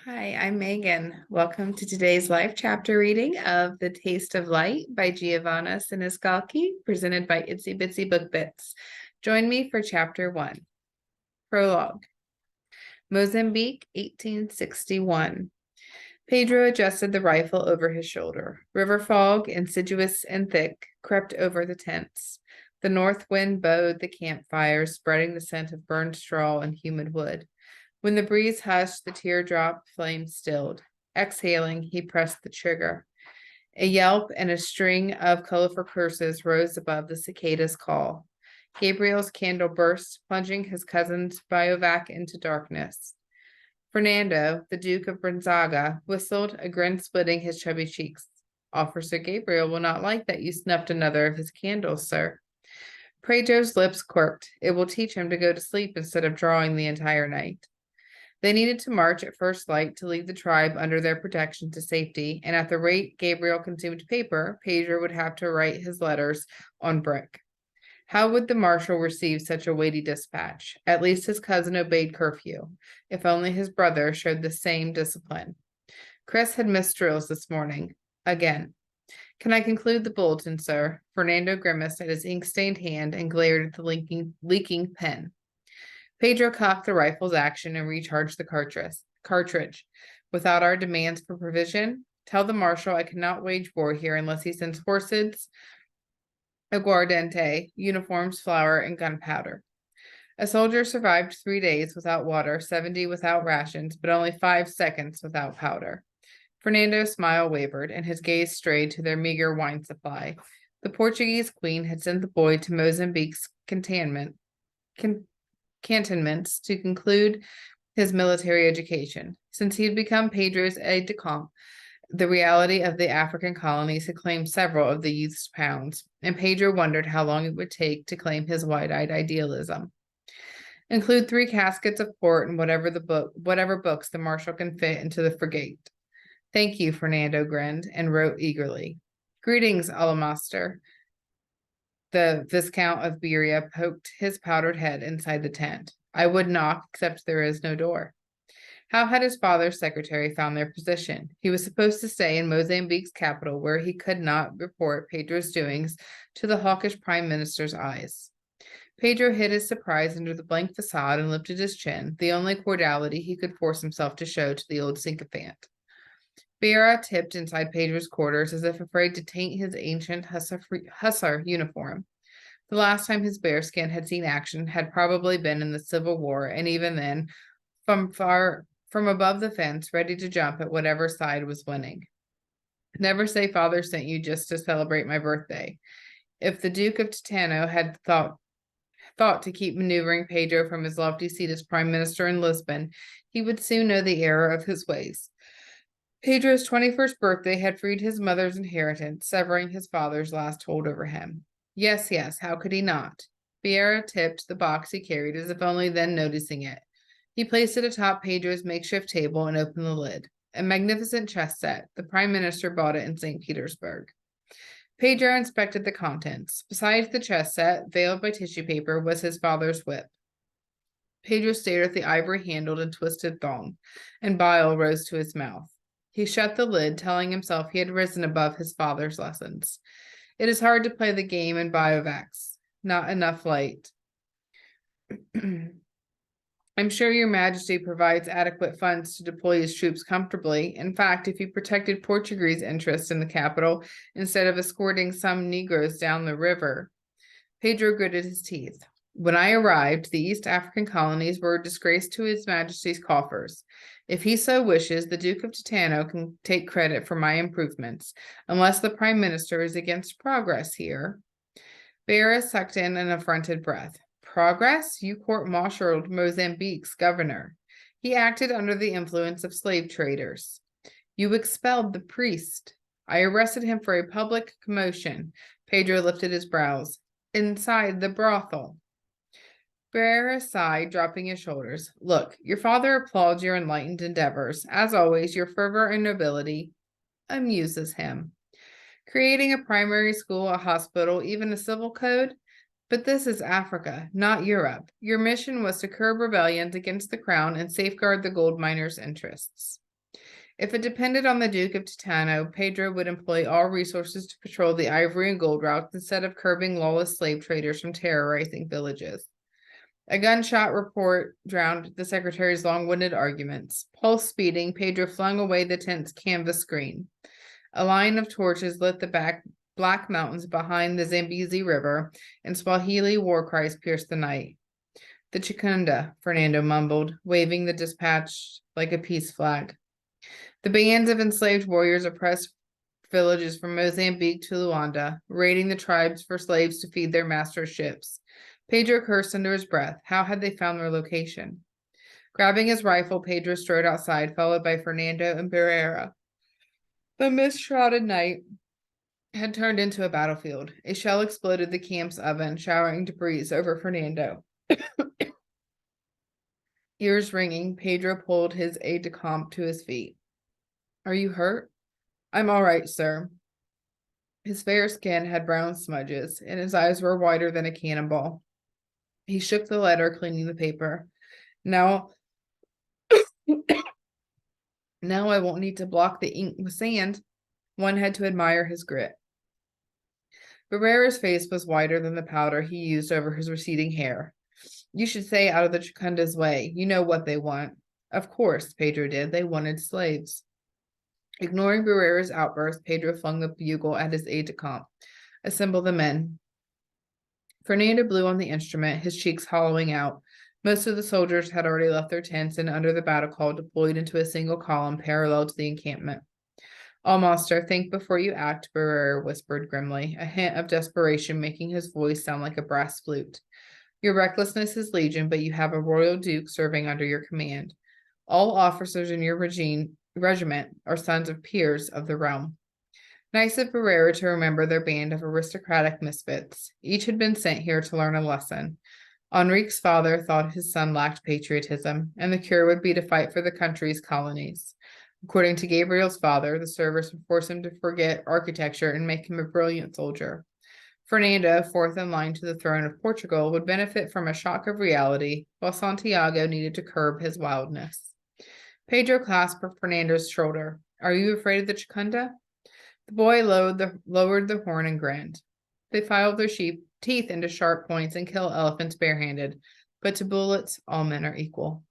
Hi, I'm Megan. Welcome to today's live chapter reading of The Taste of Light by Giovanna Siniscalchi, presented by Itsy Bitsy Book Bits. Join me for chapter 1. Prologue. Mozambique, 1861. Pedro adjusted the rifle over his shoulder. River fog, insidious and thick, crept over the tents. The north wind bowed the campfires, spreading the scent of burned straw and humid wood. When the breeze hushed, the teardrop flame stilled. Exhaling, he pressed the trigger. A yelp and a string of colorful curses rose above the cicada's call. Gabriel's candle burst, plunging his cousin's bivouac into darkness. Fernando, the Duke of Gonzaga, whistled, a grin splitting his chubby cheeks. Officer Gabriel will not like that you snuffed another of his candles, sir. Pedro's lips quirked. It will teach him to go to sleep instead of drawing the entire night. They needed to march at first light to lead the tribe under their protection to safety, and at the rate Gabriel consumed paper, Pedro would have to write his letters on brick. How would the marshal receive such a weighty dispatch? At least his cousin obeyed curfew. If only his brother showed the same discipline. Chris had missed drills this morning. Again. Can I conclude the bulletin, sir? Fernando grimaced at his ink-stained hand and glared at the leaking pen. Pedro cocked the rifle's action and recharged the cartridge. Without our demands for provision, tell the marshal I cannot wage war here unless he sends horses, aguardiente, uniforms, flour, and gunpowder. A soldier survived 3 days without water, 70 without rations, but only 5 seconds without powder. Fernando's smile wavered, and his gaze strayed to their meager wine supply. The Portuguese queen had sent the boy to Mozambique's cantonments to conclude his military education. Since he had become Pedro's aide-de-camp, the reality of the African colonies had claimed several of the youth's pounds, and Pedro wondered how long it would take to claim his wide-eyed idealism. Include 3 caskets of port and whatever books the marshal can fit into the frigate. Thank you, Fernando grinned and wrote eagerly. Greetings, Alamaster. The Viscount of Beria poked his powdered head inside the tent. I would knock, except there is no door. How had his father's secretary found their position? He was supposed to stay in Mozambique's capital, where he could not report Pedro's doings to the hawkish prime minister's eyes. Pedro hid his surprise under the blank facade and lifted his chin, the only cordiality he could force himself to show to the old sycophant. Beira tipped inside Pedro's quarters as if afraid to taint his ancient hussar uniform. The last time his bearskin had seen action had probably been in the Civil War, and even then, from above the fence, ready to jump at whatever side was winning. Never say father sent you just to celebrate my birthday. If the Duke of Titano had thought to keep maneuvering Pedro from his lofty seat as prime minister in Lisbon, he would soon know the error of his ways. Pedro's 21st birthday had freed his mother's inheritance, severing his father's last hold over him. Yes, how could he not? Vieira tipped the box he carried as if only then noticing it. He placed it atop Pedro's makeshift table and opened the lid. A magnificent chess set. The prime minister bought it in St. Petersburg. Pedro inspected the contents. Besides the chess set, veiled by tissue paper, was his father's whip. Pedro stared at the ivory-handled and twisted thong, and bile rose to his mouth. He shut the lid, telling himself he had risen above his father's lessons. It is hard to play the game in bivouacs. Not enough light. I'm sure your majesty provides adequate funds to deploy his troops comfortably. In fact, if you protected Portuguese interests in the capital instead of escorting some Negroes down the river. Pedro gritted his teeth. When I arrived, the East African colonies were a disgrace to his majesty's coffers. If he so wishes, the Duke of Titano can take credit for my improvements, unless the prime minister is against progress here. Beira sucked in an affronted breath. Progress? You court-martialed Mozambique's governor. He acted under the influence of slave traders. You expelled the priest. I arrested him for a public commotion. Pedro lifted his brows. Inside the brothel. Beira sighed, dropping his shoulders. Look, your father applauds your enlightened endeavors. As always, your fervor and nobility amuses him. Creating a primary school, a hospital, even a civil code? But this is Africa, not Europe. Your mission was to curb rebellions against the crown and safeguard the gold miners' interests. If it depended on the Duke of Titano, Pedro would employ all resources to patrol the ivory and gold routes instead of curbing lawless slave traders from terrorizing villages. A gunshot report drowned the secretary's long-winded arguments. Pulse speeding, Pedro flung away the tent's canvas screen. A line of torches lit the black mountains behind the Zambezi River, and Swahili war cries pierced the night. The Chikunda, Fernando mumbled, waving the dispatch like a peace flag. The bands of enslaved warriors oppressed villages from Mozambique to Luanda, raiding the tribes for slaves to feed their master's ships. Pedro cursed under his breath. How had they found their location? Grabbing his rifle, Pedro strode outside, followed by Fernando and Barrera. The mist-shrouded night had turned into a battlefield. A shell exploded the camp's oven, showering debris over Fernando. Ears ringing, Pedro pulled his aide-de-camp to his feet. Are you hurt? I'm all right, sir. His fair skin had brown smudges, and his eyes were wider than a cannonball. He shook the letter, cleaning the paper. Now I won't need to block the ink with sand. One had to admire his grit. Barrera's face was whiter than the powder he used over his receding hair. You should stay out of the Chicunda's way. You know what they want. Of course, Pedro did. They wanted slaves. Ignoring Barrera's outburst, Pedro flung the bugle at his aide-de-camp. Assemble the men. Fernando blew on the instrument, his cheeks hollowing out. Most of the soldiers had already left their tents and under the battle call deployed into a single column parallel to the encampment. Almaster, think before you act, Barrera whispered grimly, a hint of desperation making his voice sound like a brass flute. Your recklessness is legion, but you have a royal duke serving under your command. All officers in your regiment are sons of peers of the realm. Nice of Barrera to remember their band of aristocratic misfits. Each had been sent here to learn a lesson. Enrique's father thought his son lacked patriotism, and the cure would be to fight for the country's colonies. According to Gabriel's father, the service would force him to forget architecture and make him a brilliant soldier. Fernando, fourth in line to the throne of Portugal, would benefit from a shock of reality, while Santiago needed to curb his wildness. Pedro clasped Fernando's shoulder. Are you afraid of the Chicunda? The boy lowered the horn and grinned. They filed their teeth into sharp points and kill elephants barehanded, but to bullets, all men are equal.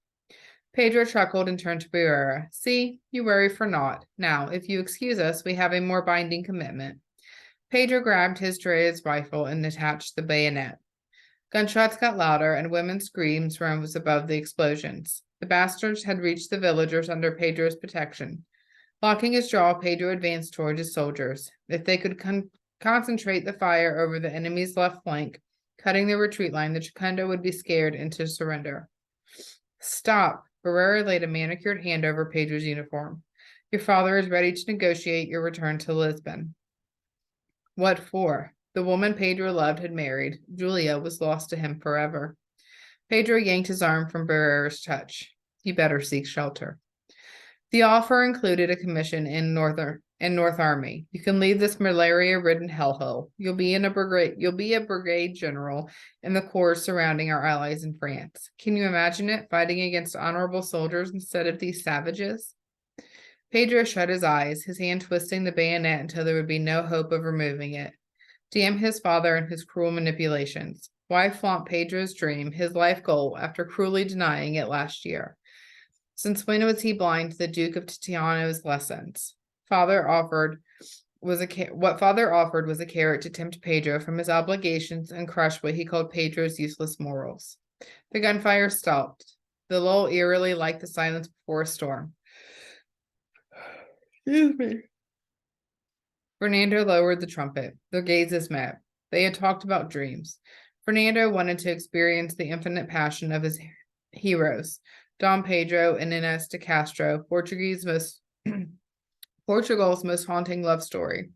Pedro chuckled and turned to Barrera. See, you worry for naught. Now, if you excuse us, we have a more binding commitment. Pedro grabbed his Drea's rifle and attached the bayonet. Gunshots got louder, and women's screams rose above the explosions. The bastards had reached the villagers under Pedro's protection. Locking his jaw, Pedro advanced toward his soldiers. If they could concentrate the fire over the enemy's left flank, cutting the retreat line, the Chicunda would be scared into surrender. Stop! Barrera laid a manicured hand over Pedro's uniform. Your father is ready to negotiate your return to Lisbon. What for? The woman Pedro loved had married. Julia was lost to him forever. Pedro yanked his arm from Barrera's touch. You better seek shelter. The offer included a commission in North Army. You can leave this malaria-ridden hellhole. You'll be a brigade general in the corps surrounding our allies in France. Can you imagine it, fighting against honorable soldiers instead of these savages? Pedro shut his eyes, his hand twisting the bayonet until there would be no hope of removing it. Damn his father and his cruel manipulations. Why flaunt Pedro's dream, his life goal, after cruelly denying it last year? Since when was he blind to the Duke of Titiano's lessons? What father offered was a carrot to tempt Pedro from his obligations and crush what he called Pedro's useless morals. The gunfire stopped, the lull eerily like the silence before a storm. Excuse me. Fernando lowered the trumpet. Their gazes met. They had talked about dreams. Fernando wanted to experience the infinite passion of his heroes, Dom Pedro and Inés de Castro, Portugal's most haunting love story.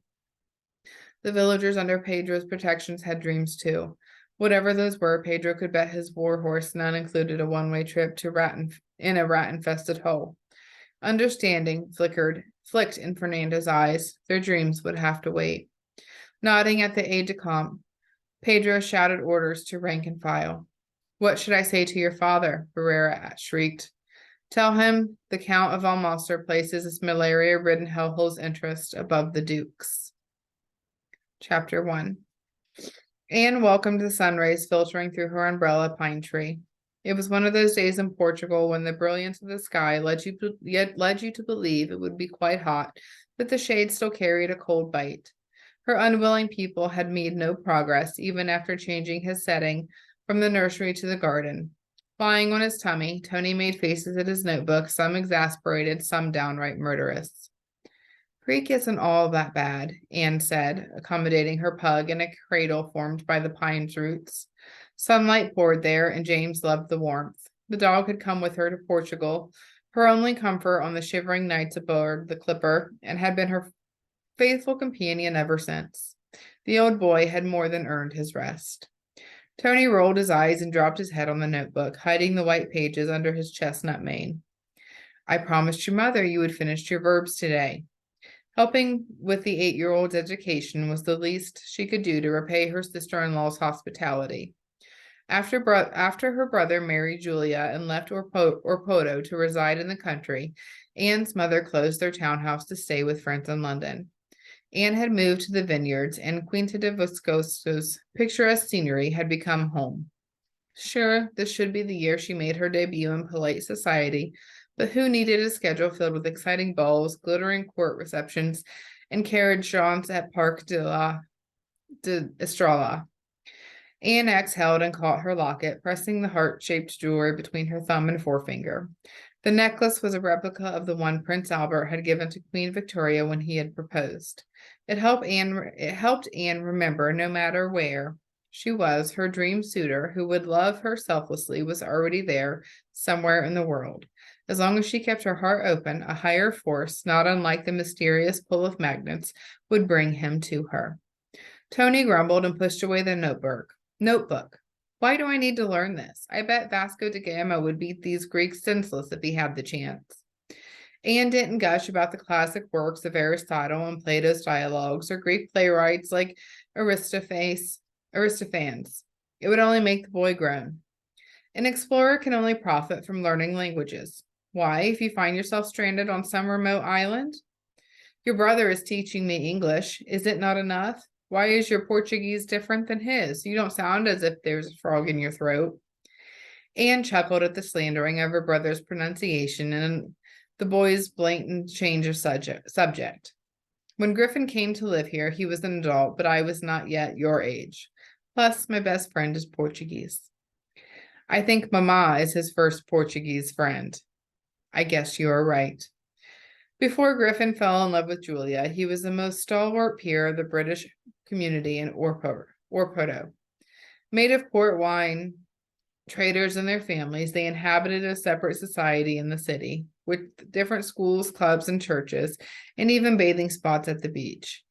The villagers under Pedro's protections had dreams too. Whatever those were, Pedro could bet his war horse none included a one-way trip to in a rat-infested hole. Understanding flicked in Fernando's eyes. Their dreams would have to wait. Nodding at the aide-de-camp, Pedro shouted orders to rank and file. What should I say to your father? Barrera shrieked. Tell him the Count of Almoster places his malaria-ridden hellhole's interest above the Duke's. Chapter 1. Anne welcomed the sun rays filtering through her umbrella pine tree. It was one of those days in Portugal when the brilliance of the sky led you to believe it would be quite hot, but the shade still carried a cold bite. Her unwilling pupil had made no progress, even after changing his setting from the nursery to the garden. Lying on his tummy, Tony made faces at his notebook, some exasperated, some downright murderous. Greek isn't all that bad, Anne said, accommodating her pug in a cradle formed by the pine's roots. Sunlight poured there, and James loved the warmth. The dog had come with her to Portugal, her only comfort on the shivering nights aboard the Clipper, and had been her faithful companion ever since. The old boy had more than earned his rest. Tony rolled his eyes and dropped his head on the notebook, hiding the white pages under his chestnut mane. I promised your mother you would finish your verbs today. Helping with the 8-year-old's education was the least she could do to repay her sister-in-law's hospitality. After her brother married Julia and left Orpoto to reside in the country, Anne's mother closed their townhouse to stay with friends in London. Anne had moved to the vineyards, and Quinta de Viscoso's picturesque scenery had become home. Sure, this should be the year she made her debut in polite society, but who needed a schedule filled with exciting balls, glittering court receptions, and carriage jaunts at Parc de Estrella? Anne exhaled and caught her locket, pressing the heart-shaped jewelry between her thumb and forefinger. The necklace was a replica of the one Prince Albert had given to Queen Victoria when he had proposed. It helped Anne remember, no matter where she was, her dream suitor who would love her selflessly was already there, somewhere in the world. As long as she kept her heart open, a higher force, not unlike the mysterious pull of magnets, would bring him to her. Tony grumbled and pushed away the notebook. Why do I need to learn this? I bet Vasco da Gama would beat these Greeks senseless if he had the chance. Anne didn't gush about the classic works of Aristotle and Plato's dialogues or Greek playwrights like Aristophanes. It would only make the boy groan. An explorer can only profit from learning languages. Why, if you find yourself stranded on some remote island? Your brother is teaching me English. Is it not enough? Why is your Portuguese different than his? You don't sound as if there's a frog in your throat. Anne chuckled at the slandering of her brother's pronunciation and the boy's blatant change of subject. When Griffin came to live here, he was an adult, but I was not yet your age. Plus, my best friend is Portuguese. I think Mama is his first Portuguese friend. I guess you are right. Before Griffin fell in love with Julia, he was the most stalwart peer of the British community in Orpoto. Made of port wine traders and their families, they inhabited a separate society in the city, with different schools, clubs, and churches, and even bathing spots at the beach.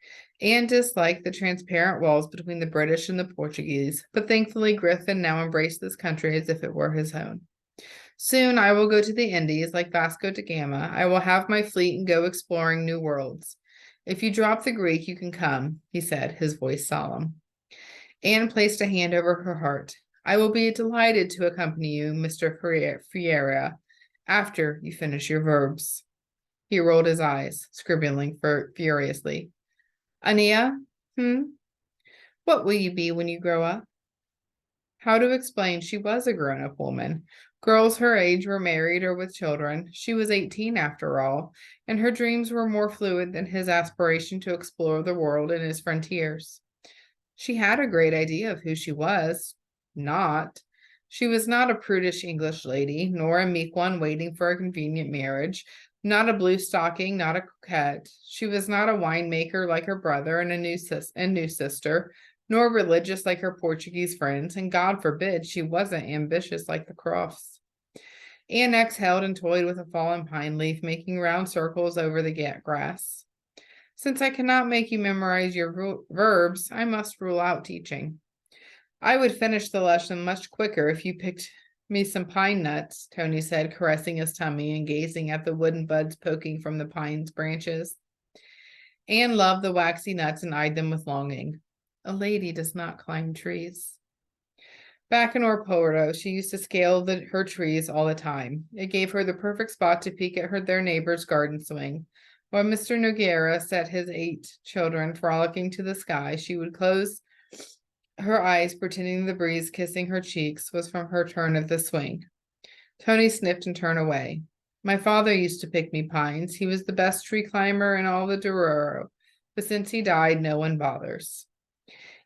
Anne disliked the transparent walls between the British and the Portuguese, but thankfully Griffin now embraced this country as if it were his own. Soon I will go to the Indies like Vasco da Gama. I will have my fleet and go exploring new worlds. If you drop the Greek, you can come, he said, his voice solemn. Anne placed a hand over her heart. I will be delighted to accompany you, Mr. Fiera, after you finish your verbs. He rolled his eyes, scribbling furiously. Ania, what will you be when you grow up? How to explain she was a grown-up woman. Girls her age were married or with children. She was 18 after all, and her dreams were more fluid than his aspiration to explore the world and its frontiers. She had a great idea of who she was. She was not a prudish English lady, nor a meek one waiting for a convenient marriage, not a blue stocking, not a coquette. She was not a winemaker like her brother and a new sister, nor religious like her Portuguese friends, and God forbid she wasn't ambitious like the Crofts. Anne exhaled and toyed with a fallen pine leaf, making round circles over the grass. Since I cannot make you memorize your verbs, I must rule out teaching. I would finish the lesson much quicker if you picked me some pine nuts, Tony said, caressing his tummy and gazing at the wooden buds poking from the pine's branches. Anne loved the waxy nuts and eyed them with longing. A lady does not climb trees. Back in Oporto, she used to scale her trees all the time. It gave her the perfect spot to peek at their neighbor's garden swing. While Mr. Nogueira set his 8 children frolicking to the sky, she would close her eyes, pretending the breeze kissing her cheeks was from her turn of the swing. Tony sniffed and turned away. My father used to pick me pines. He was the best tree climber in all the Douro, but since he died, no one bothers.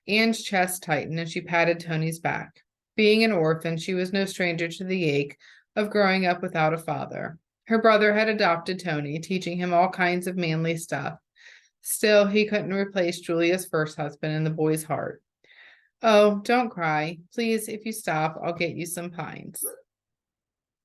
Anne's chest tightened and she patted Tony's back. Being an orphan, she was no stranger to the ache of growing up without a father. Her brother had adopted Tony, teaching him all kinds of manly stuff. Still, he couldn't replace Julia's first husband in the boy's heart. Oh, don't cry. Please, if you stop, I'll get you some pines.